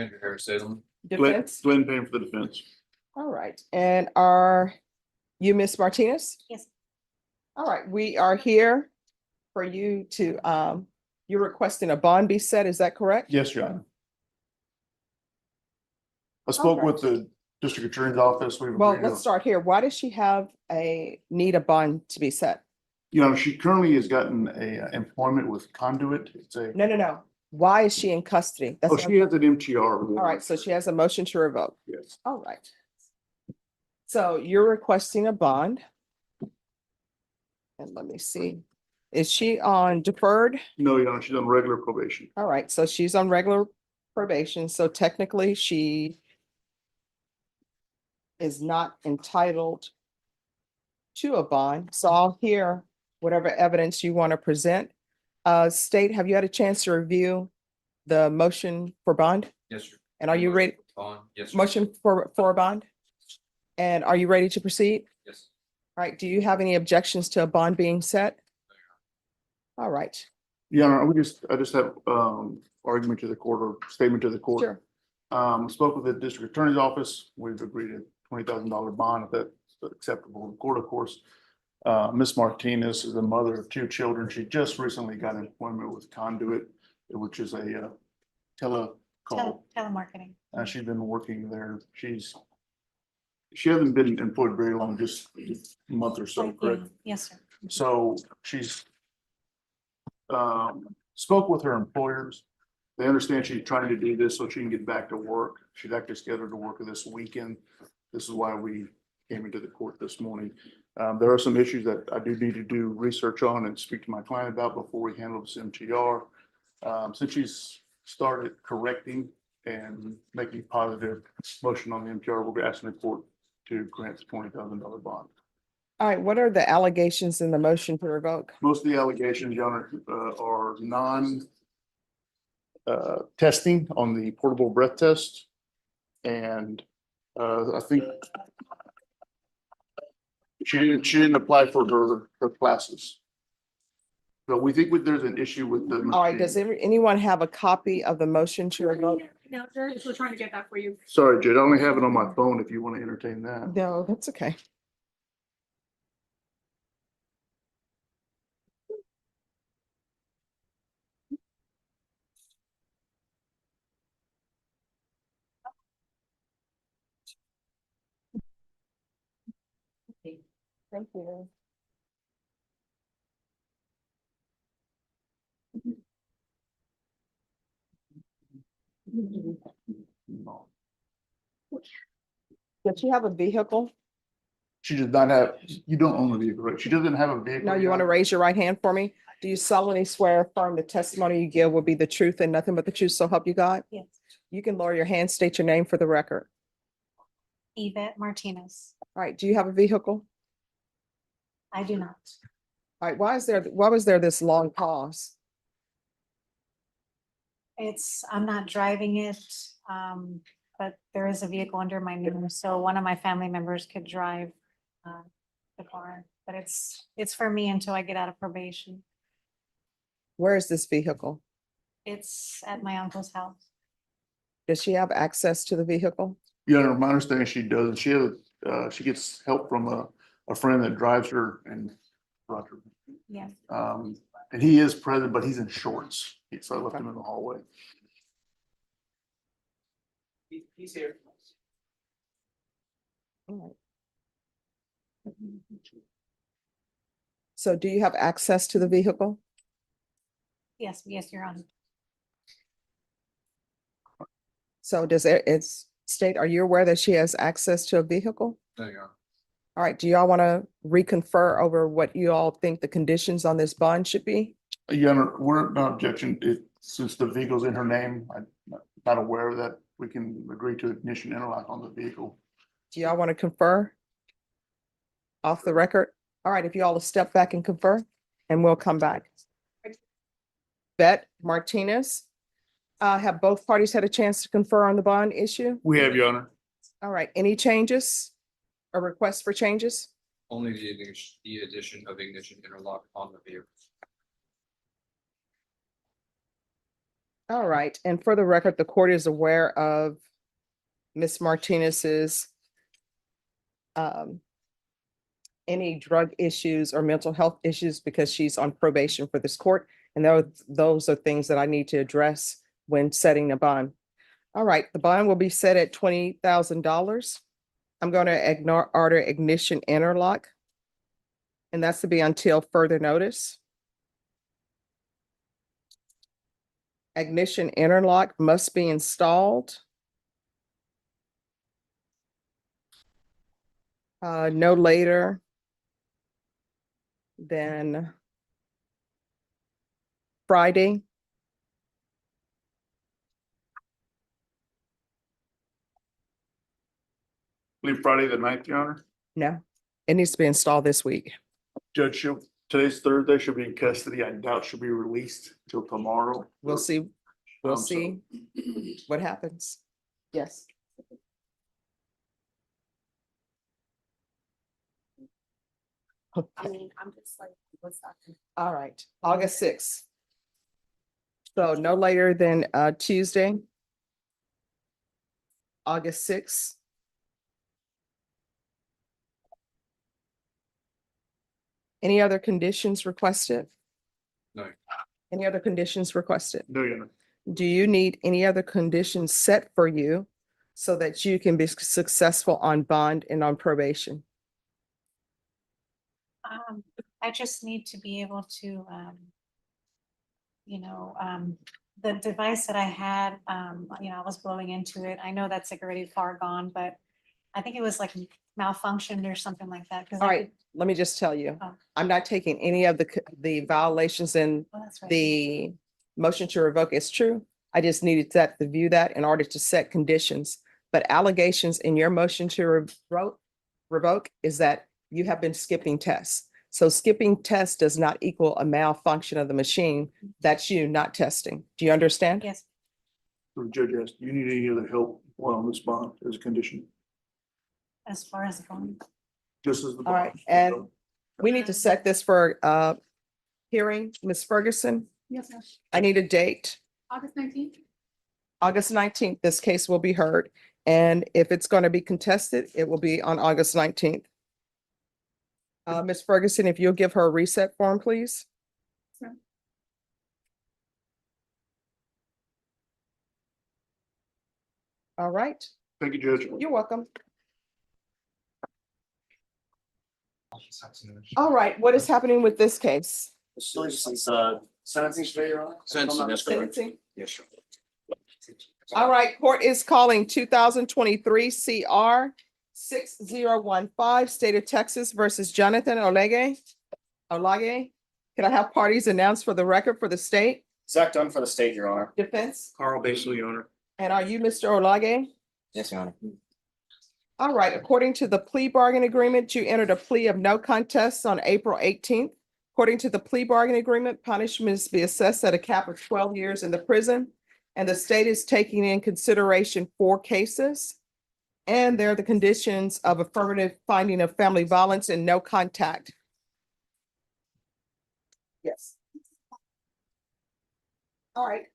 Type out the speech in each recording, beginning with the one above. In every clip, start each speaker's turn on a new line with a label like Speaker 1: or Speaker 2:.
Speaker 1: Andrew Salem.
Speaker 2: Defense.
Speaker 3: Glenn paying for the defense.
Speaker 2: All right. And are you Miss Martinez?
Speaker 4: Yes.
Speaker 2: All right, we are here for you to, you're requesting a bond be set, is that correct?
Speaker 3: Yes, Your Honor. I spoke
Speaker 2: Okay.
Speaker 3: with the district attorney's office. We've
Speaker 2: Well,
Speaker 3: agreed to-
Speaker 2: let's start here. Why does she have need a bond to be set?
Speaker 3: You know, she currently has gotten a employment with Conduit. It's a,
Speaker 2: No. Why is she in custody? That's
Speaker 3: oh,
Speaker 2: what
Speaker 3: she has an MTR.
Speaker 2: All right, so she has a motion to revoke.
Speaker 3: Yes.
Speaker 2: All right. So you're requesting a bond. And let me see, is she on deferred?
Speaker 3: No, Your Honor, she's on regular probation.
Speaker 2: All right, so she's on regular probation, so technically she is not entitled to a bond. So I'll hear whatever evidence you want to present. State, have you had a chance to review the motion for bond?
Speaker 1: Yes, sir.
Speaker 2: And are you ready?
Speaker 1: Bond, yes, sir.
Speaker 2: Motion for a bond? And are you ready to proceed?
Speaker 1: Yes.
Speaker 2: All right, do you have any objections to a bond being set? All right,
Speaker 3: Your Honor, I just have argument to the court or statement to the court.
Speaker 2: sure.
Speaker 3: Spoke with the district attorney's office. We've agreed a $20,000 bond if that's acceptable in court, of course. Miss Martinez is the mother of two children. She just recently got employment with Conduit, which is a telecall.
Speaker 4: Telemarketing.
Speaker 3: She's been working there. She hasn't been employed very long, just a month or so,
Speaker 4: Like,
Speaker 3: correct?
Speaker 4: Yes, sir.
Speaker 3: So she's spoke with her employers. They understand she's trying to do this so she can get back to work. She's actually scheduled to work this weekend. This is why we came into the court this morning. There are some issues that I do need to do research on and speak to my client about before we handle this MTR. Since she's started correcting and making positive motion on the MTR, we'll be asking the court to grant the $20,000 bond.
Speaker 2: All right, what are the allegations in the motion to revoke?
Speaker 3: Most of the allegations, Your Honor, are testing on the portable breath test. And I think she didn't apply for her classes. So we think there's an issue with the.
Speaker 2: All right, does anyone have a copy of the motion to revoke?
Speaker 5: No, sir, we're trying to get that for you.
Speaker 3: Sorry, Judge, I only have it on my phone if you want to entertain that.
Speaker 2: No, that's okay. Thank you. Does she have a vehicle?
Speaker 3: She does not have, you don't own a vehicle, right? She doesn't have a vehicle.
Speaker 2: No, you want to raise your right hand for me? Do you solemnly swear or affirm the testimony you give will be the truth and nothing but the truth, so help you God?
Speaker 4: Yes.
Speaker 2: You can lower your hand, state your name for the record.
Speaker 4: Yvette Martinez.
Speaker 2: All right, do you have a vehicle?
Speaker 4: I do not.
Speaker 2: All right, why was there this long pause?
Speaker 4: I'm not driving it, but there is a vehicle under my name, so one of my family members could drive the car. But it's for me until I get out of probation.
Speaker 2: Where is this vehicle?
Speaker 4: It's at my uncle's house.
Speaker 2: Does she have access to the vehicle?
Speaker 3: Yeah, my understanding she does. She gets help from a friend that drives her and Roger.
Speaker 4: Yes.
Speaker 3: And he is present, but he's in shorts. So I left him in the hallway.
Speaker 1: He's here.
Speaker 2: All right. So do you have access to the vehicle?
Speaker 4: Yes, Your Honor.
Speaker 2: So it's state, are you aware that she has access to a vehicle?
Speaker 1: There you go.
Speaker 2: All right, do y'all want to reconfer over what you all think the conditions on this bond should be?
Speaker 3: Yeah, no, we're not objection. Since the vehicle's in her name, I'm not aware that we can agree to ignition interlock on the vehicle.
Speaker 2: Do y'all want to confer? Off the record? All right, if you all will step back and confer, and we'll come back. Bet Martinez, have both parties had a chance to confer on the bond issue?
Speaker 3: We have, Your Honor.
Speaker 2: All right, any changes or requests for changes?
Speaker 1: Only the addition of ignition interlock on the vehicle.
Speaker 2: All right, and for the record, the court is aware of Ms. Martinez's any drug issues or mental health issues because she's on probation for this court. And those are things that I need to address when setting the bond. All right, the bond will be set at $20,000. I'm going to ignore order ignition interlock. And that's to be until further notice. Ignition interlock must be installed. No later than Friday.
Speaker 3: Leave Friday the 9th, Your Honor.
Speaker 2: No, it needs to be installed this week.
Speaker 3: Judge, today's Thursday, she'll be in custody. I doubt she'll be released till tomorrow.
Speaker 2: We'll see. We'll
Speaker 3: So-
Speaker 2: see what happens. Yes.
Speaker 5: I'm just like, what's that?
Speaker 2: All right, August 6th. So no later than Tuesday. August 6th. Any other conditions requested?
Speaker 1: No.
Speaker 2: Any other conditions requested?
Speaker 3: No, Your Honor.
Speaker 2: Do you need any other conditions set for you so that you can be successful on bond and on probation?
Speaker 4: I just need to be able to, the device that I had, I was blowing into it. I know that's like already far gone, but I think it was like malfunctioned or something like that. 'Cause I
Speaker 2: All right,
Speaker 4: could-
Speaker 2: let me just tell you,
Speaker 4: Oh.
Speaker 2: I'm not taking any of the violations in
Speaker 4: Oh, that's right.
Speaker 2: the motion to revoke is true. I just needed that to view that in order to set conditions. But allegations in your motion to revoke is that you have been skipping tests. So skipping tests does not equal a malfunction of the machine. That's you not testing. Do you understand?
Speaker 4: Yes,
Speaker 3: The judge asked, do you need any other help while on this bond as a condition?
Speaker 4: as far as going.
Speaker 3: Just as the.
Speaker 2: All right,
Speaker 3: bond.
Speaker 2: and we need to set this for hearing. Ms. Ferguson,
Speaker 5: Yes, ma'am.
Speaker 2: I need a date.
Speaker 5: August 19th.
Speaker 2: August 19th, this case will be heard. And if it's going to be contested, it will be on August 19th. Ms. Ferguson, if you'll give her a reset form, please.
Speaker 5: Sure.
Speaker 2: All right,
Speaker 3: Thank you, Judge.
Speaker 2: you're welcome. All right, what is happening with this case?
Speaker 6: Still since sentencing straight, Your Honor?
Speaker 1: Sentencing, that's correct.
Speaker 2: Sentencing?
Speaker 1: Yes, sir.
Speaker 2: All right, court is calling 2023 CR 6015, State of Texas versus Jonathan Olage. Can I have parties announced for the record for the state
Speaker 6: Zach Dunn for the state, Your Honor.
Speaker 2: defense?
Speaker 1: Carl Basil, Your Honor.
Speaker 2: And are you Mr. Olage?
Speaker 6: Yes, Your Honor.
Speaker 2: All right, according to the plea bargain agreement, you entered a plea of no contest on April 18th. According to the plea bargain agreement, punishments be assessed at a cap of 12 years in the prison. And the state is taking in consideration 4 cases. And there are the conditions of affirmative finding of family violence and no contact. Yes. All right.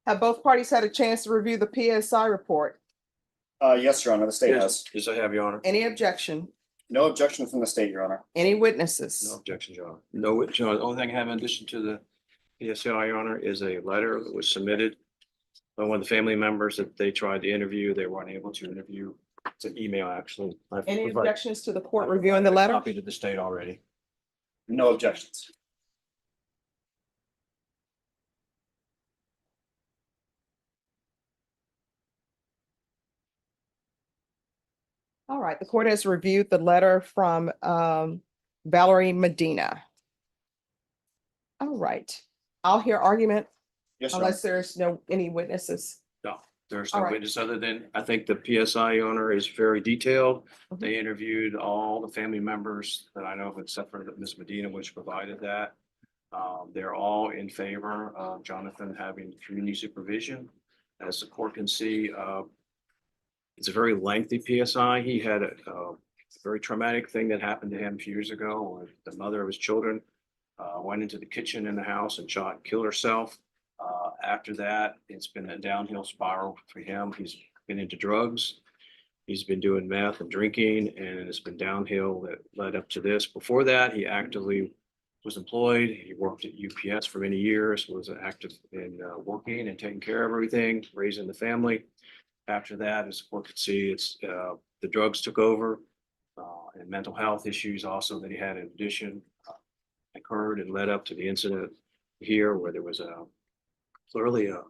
Speaker 2: Have both parties had a chance to review the PSI report?
Speaker 6: Yes, Your Honor, the state has.
Speaker 1: Yes, I have, Your Honor.
Speaker 2: Any objection?
Speaker 6: No objection from the state, Your Honor.
Speaker 2: Any
Speaker 1: No
Speaker 2: witnesses?
Speaker 1: objection, Your Honor. No, Your Honor. The only thing I have in addition to the PSI, Your Honor, is a letter that was submitted by one of the family members that they tried to interview. They weren't able to interview. It's an email, actually. I've
Speaker 2: Any
Speaker 1: provided
Speaker 2: objections to the court reviewing the
Speaker 1: a
Speaker 2: letter?
Speaker 1: Copy to the state already.
Speaker 6: No objections.
Speaker 2: All right, the court has reviewed the letter from Valerie Medina. All right, I'll hear argument
Speaker 6: Yes, Your Honor.
Speaker 2: unless there's any witnesses.
Speaker 1: No, there's
Speaker 2: All
Speaker 1: no
Speaker 2: right.
Speaker 1: witness other than, I think the PSI, Your Honor, is very detailed.
Speaker 2: Mhm.
Speaker 1: They interviewed all the family members that I know of, except for Ms. Medina, which provided that. They're all in favor of Jonathan having community supervision. As the court can see, it's a very lengthy PSI. He had a very traumatic thing that happened to him a few years ago, where the mother of his children went into the kitchen in the house and shot and killed herself. After that, it's been a downhill spiral for him. He's been into drugs. He's been doing meth and drinking, and it's been downhill that led up to this. Before that, he actively was employed. He worked at UPS for many years, was active in working and taking care of everything, raising the family. After that, as the court could see, it's the drugs took over, and mental health issues also that he had in addition occurred and led up to the incident here where there was clearly a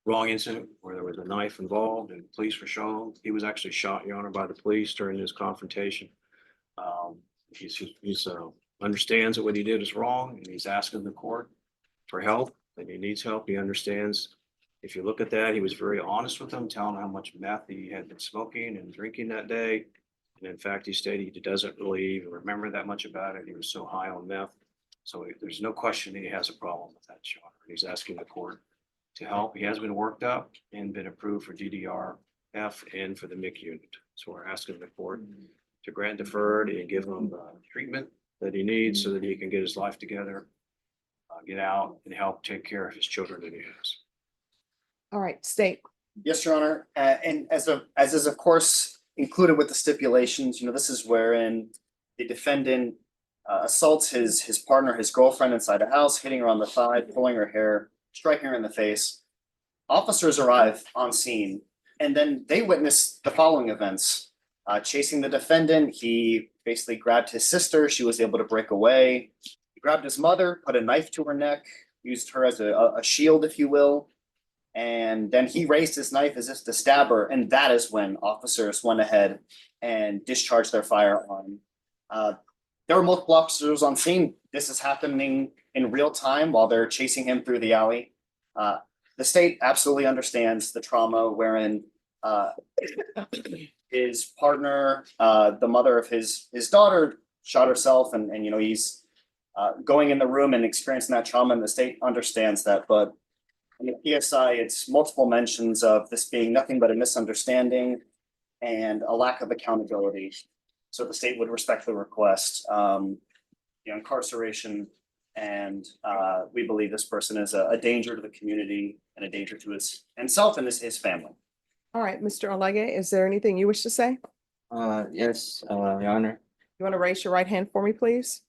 Speaker 1: wrong incident where there was a knife involved and police were shown. He was actually shot, Your Honor, by the police during this confrontation. He's understands that what he did is wrong and he's asking the court for help and he needs help. He understands. If you look at that, he was very honest with them, telling how much meth he had been smoking and drinking that day. And in fact, he stated he doesn't really even remember that much about it. He was so high on meth. So there's no question he has a problem with that, Your Honor. He's asking the court to help. He has been worked up and been approved for DDR-F and for the MIC unit. So we're asking the court to grant deferred and give him the treatment that he needs so that he can get his life together, get out and help take care of his children that he has.
Speaker 2: All right, state.
Speaker 6: Yes, Your Honor. And as is of course included with the stipulations, this is wherein the defendant assaults his partner, his girlfriend inside a house, hitting her on the thigh, pulling her hair, striking her in the face. Officers arrive on scene and then they witness the following events. Chasing the defendant, he basically grabbed his sister. She was able to break away. He grabbed his mother, put a knife to her neck, used her as a shield, if you will. And then he raised his knife as if to stab her. And that is when officers went ahead and discharged their firearm. There were multiple officers on scene. This is happening in real time while they're chasing him through the alley. The state absolutely understands the trauma wherein his partner, the mother of his daughter, shot herself, and he's going in the room and experiencing that trauma, and the state understands that. But in the PSI, it's multiple mentions of this being nothing but a misunderstanding and a lack of accountability. So the state would respectfully request incarceration, and we believe this person is a danger to the community and a danger to himself and his family.
Speaker 2: All right, Mr. Oleghe, is there anything you wish to say?
Speaker 7: Yes, Your Honor.
Speaker 2: You want to raise your right hand for me, please?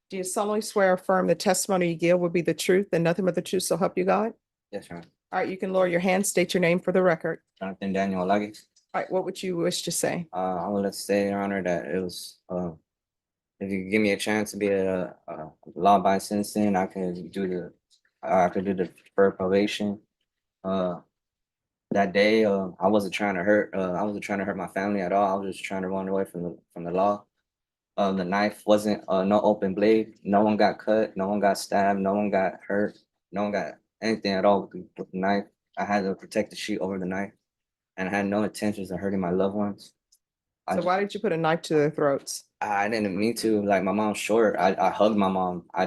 Speaker 2: Do you solemnly swear or affirm the testimony you give will be the truth and nothing but the truth, so help you God?
Speaker 7: Yes, Your Honor.
Speaker 2: All right, you can lower your hand, state your name for the record.
Speaker 7: Jonathan Daniel Luggage.
Speaker 2: All right, what would you wish to say?
Speaker 7: I would like to say, Your Honor, that it was, if you give me a chance to be a law-abiding citizen, I could do the deferred probation. That day, I wasn't trying to hurt my family at all. I was just trying to run away from the law. The knife wasn't no open blade. No one got cut. No one got stabbed. No one got hurt. No one got anything at all with the knife. I had to protect the sheet over the knife, and I had no intentions of hurting my loved ones.
Speaker 2: So why did you put a knife to their throats?
Speaker 7: I didn't mean to. Like, my mom's short. I hugged my mom. I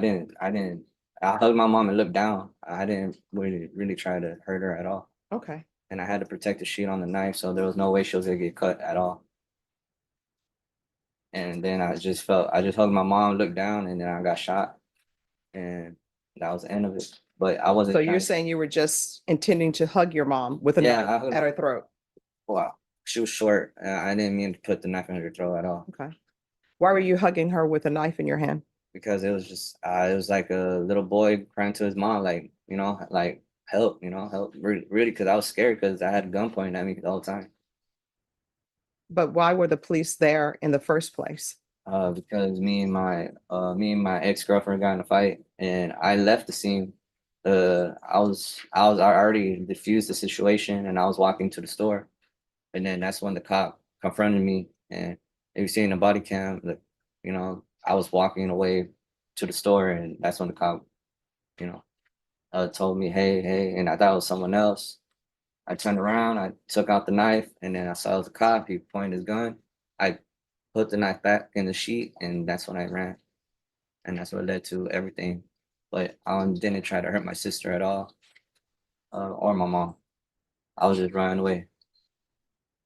Speaker 7: hugged my mom and looked down. I didn't really try to hurt her at all.
Speaker 2: Okay.
Speaker 7: And I had to protect the sheet on the knife, so there was no way she was gonna get cut at all. And then I just hugged my mom, looked down, and then I got shot. And that was the end of it. But I wasn't.
Speaker 2: So you're saying you were just intending to hug your mom with a
Speaker 7: Yeah, I
Speaker 2: knife
Speaker 7: hugged-
Speaker 2: at her throat?
Speaker 7: Wow, she was short. I didn't mean to put the knife in her throat at all,
Speaker 2: Okay. Why were you hugging her with a knife in your hand?
Speaker 7: because it was just it was like a little boy crying to his mom, like, like help, help, really, because I was scared because I had a gun pointing at me the whole time.
Speaker 2: But why were the police there in the first place?
Speaker 7: Because me and my ex-girlfriend got in a fight, and I left the scene. I already diffused the situation, and I was walking to the store, and then that's when the cop confronted me. And if you see in the body cam, I was walking away to the store, and that's when the cop, told me, hey, and I thought it was someone else. I turned around, I took out the knife, and then I saw it was a cop. He pointed his gun. I put the knife back in the sheet, and that's when I ran. And that's what led to everything. But I didn't try to hurt my sister at all, or my mom. I was just running away.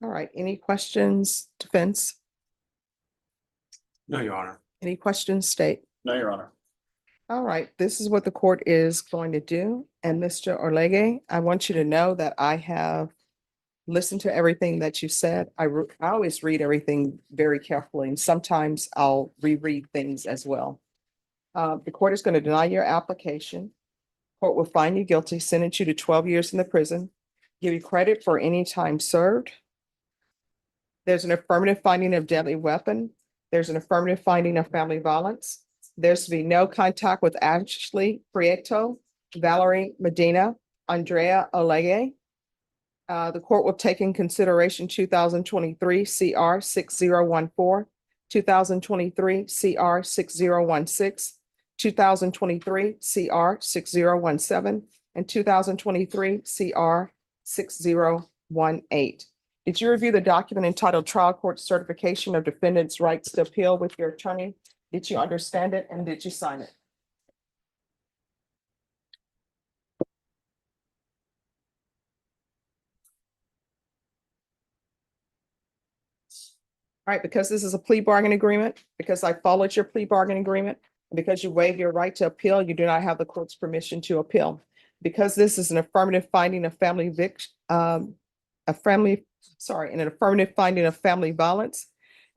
Speaker 2: All right, any questions, defense?
Speaker 1: No, Your Honor.
Speaker 2: Any questions, state?
Speaker 6: No, Your Honor.
Speaker 2: All right, this is what the court is going to do. And Mr. Orlege, I want you to know that I have listened to everything that you said. I always read everything very carefully, and sometimes I'll reread things as well. The court is going to deny your application. Court will find you guilty, sentence you to 12 years in the prison, give you credit for any time served. There's an affirmative finding of deadly weapon. There's an affirmative finding of family violence. There's to be no contact with Ashley Prieto, Valerie Medina, Andrea Olege. The court will take in consideration 2023 CR 6014, 2023 CR 6016, 2023 CR 6017, and 2023 CR 6018. Did you review the document entitled Trial Court Certification of Defendant's Rights to Appeal with your attorney? Did you understand it and did you sign it? All right, because this is a plea bargain agreement, because I followed your plea bargain agreement, and because you waived your right to appeal, you do not have the court's permission to appeal. Because this is an affirmative finding of an affirmative finding of family violence.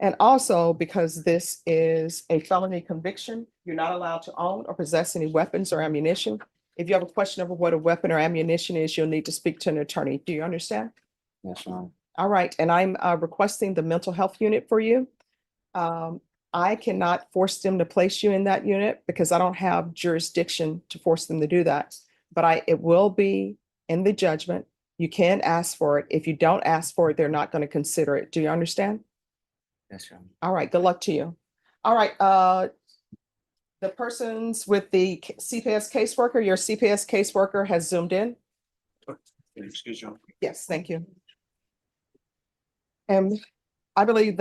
Speaker 2: And also because this is a felony conviction, you're not allowed to own or possess any weapons or ammunition. If you have a question over what a weapon or ammunition is, you'll need to speak to an attorney. Do you understand?
Speaker 7: Yes, ma'am.
Speaker 2: All right, and I'm requesting the mental health unit for you. I cannot force them to place you in that unit because I don't have jurisdiction to force them to do that. But it will be in the judgment. You can ask for it. If you don't ask for it, they're not going to consider it. Do you understand?
Speaker 7: Yes, ma'am.
Speaker 2: All right, good luck to you. All right, the persons with the CPS caseworker, your CPS caseworker has zoomed in.
Speaker 1: Excuse me.
Speaker 2: Yes, thank you. And I believe that